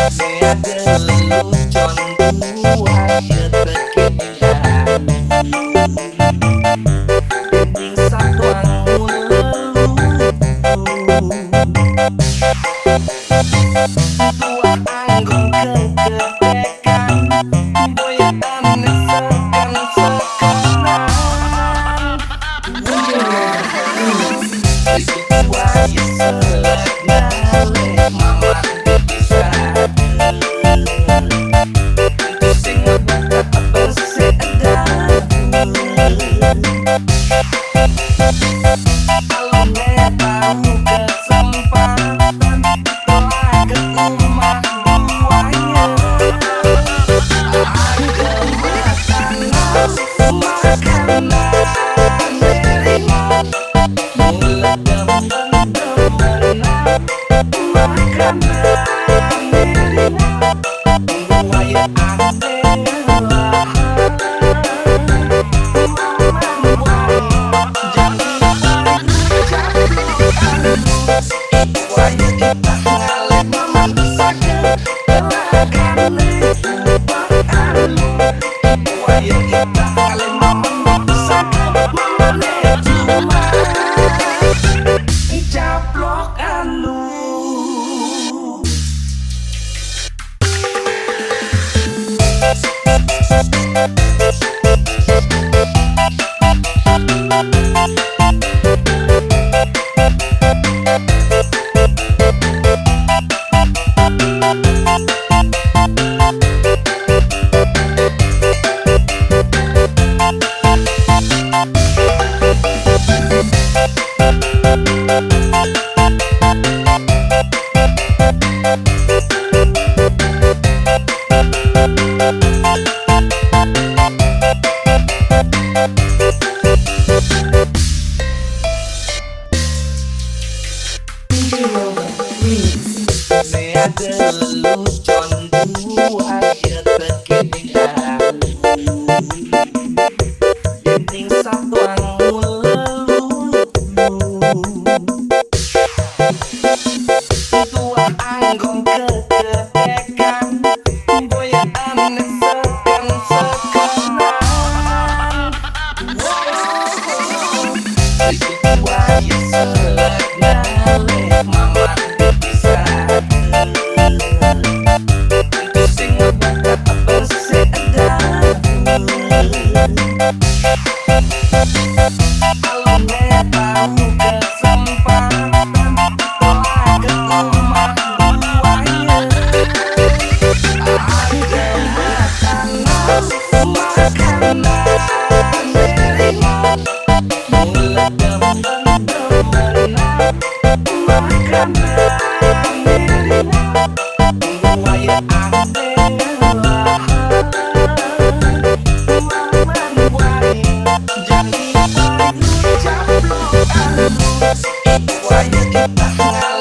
Tiada lelucon buaya terkejaan dinding satuan meleluh tua anggun keketekan boyaan sekan sekarang buaya selek ngaleh mamat bisa tiada lelucon buaya terkejaan dinding satuan meleluh tua anggun keketekan boyaan sekan sekarang buaya selek ngaleh mamat bisa Why you get